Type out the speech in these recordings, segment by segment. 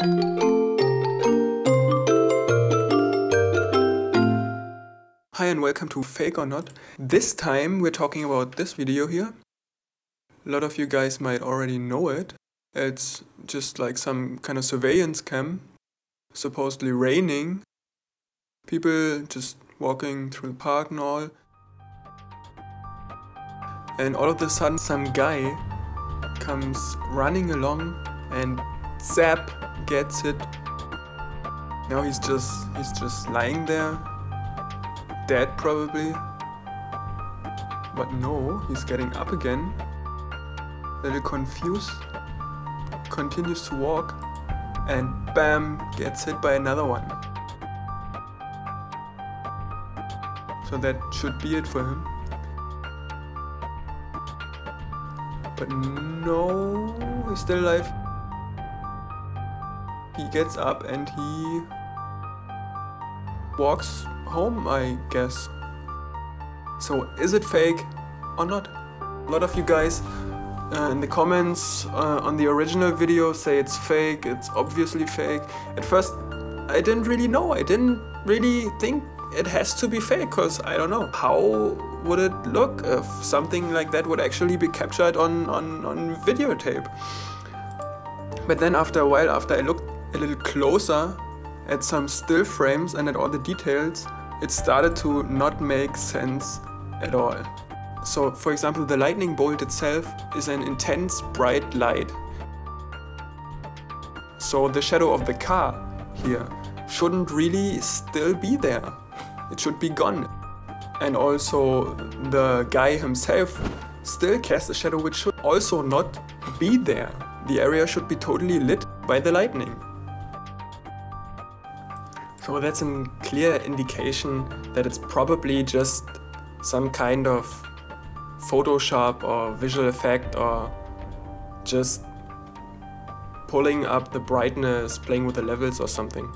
Hi and welcome to Fake or Not. This time we're talking about this video here. A lot of you guys might already know it. It's just like some kind of surveillance cam, supposedly raining. People just walking through the park and all. And all of a sudden some guy comes running along and zap, gets it. Now he's just lying there. Dead probably, but no, he's getting up again, a little confused, continues to walk, and bam, gets hit by another one. So that should be it for him. But no, he's still alive. He gets up and he walks home, I guess. So is it fake or not? A lot of you guys in the comments on the original video say it's fake, it's obviously fake. At first I didn't really know, I didn't really think it has to be fake, because I don't know, how would it look if something like that would actually be captured on videotape? But then after a while, after I looked a little closer at some still frames and at all the details, it started to not make sense at all. So, for example, the lightning bolt itself is an intense bright light. So the shadow of the car here shouldn't really still be there. It should be gone. And also the guy himself still casts a shadow which should also not be there. The area should be totally lit by the lightning. So that's a clear indication that it's probably just some kind of Photoshop or visual effect, or just pulling up the brightness, playing with the levels or something.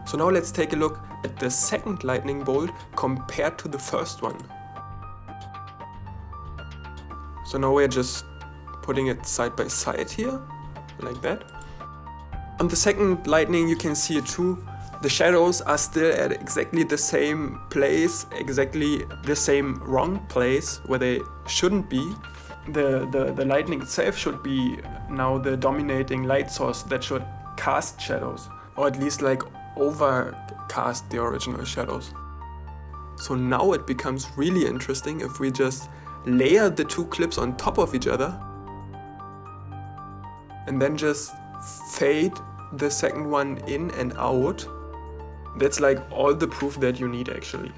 So now let's take a look at the second lightning bolt compared to the first one. So now we're just putting it side by side here, like that. On the second lightning you can see it too. The shadows are still at exactly the same place, exactly the same wrong place where they shouldn't be. The lightning itself should be now the dominating light source that should cast shadows, or at least like overcast the original shadows. So now it becomes really interesting if we just layer the two clips on top of each other and then just fade the second one in and out. That's like all the proof that you need actually.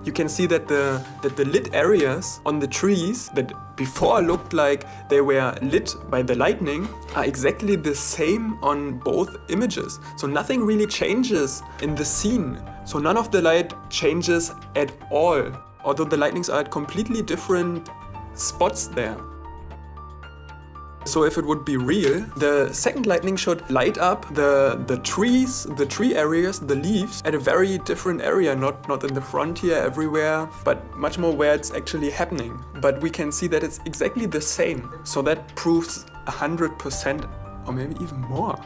You can see that the lit areas on the trees that before looked like they were lit by the lightning are exactly the same on both images. So nothing really changes in the scene. So none of the light changes at all, although the lightnings are at completely different spots there. So if it would be real, the second lightning should light up the trees, the tree areas, the leaves at a very different area, not in the front here everywhere, but much more where it's actually happening. But we can see that it's exactly the same. So that proves 100%, or maybe even more,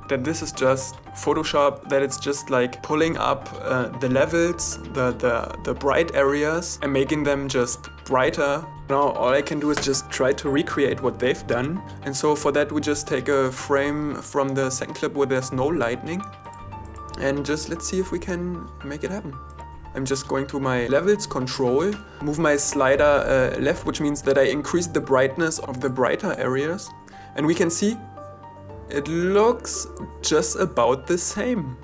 that this is just Photoshop, that it's just like pulling up the levels, the bright areas and making them just brighter. Now all I can do is just try to recreate what they've done. And so for that we just take a frame from the second clip where there's no lightning and just let's see if we can make it happen. I'm just going to my levels, control, move my slider left, which means that I increase the brightness of the brighter areas. And we can see it looks just about the same.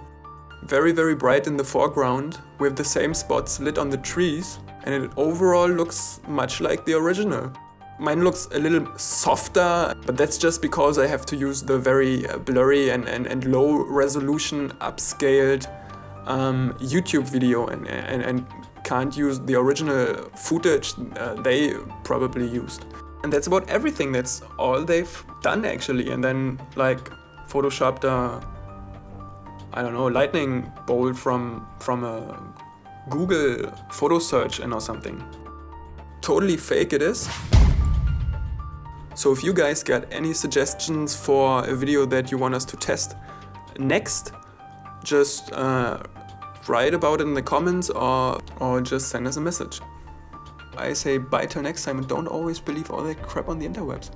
Very, very bright in the foreground with the same spots lit on the trees. And it overall looks much like the original. Mine looks a little softer, but that's just because I have to use the very blurry and low resolution upscaled YouTube video and can't use the original footage they probably used. And that's about everything. That's all they've done actually. And then like photoshopped a, I don't know, lightning bolt from a Google photo search or something. Totally fake it is. So if you guys got any suggestions for a video that you want us to test next, just write about it in the comments or just send us a message. I say bye till next time, and don't always believe all that crap on the interwebs.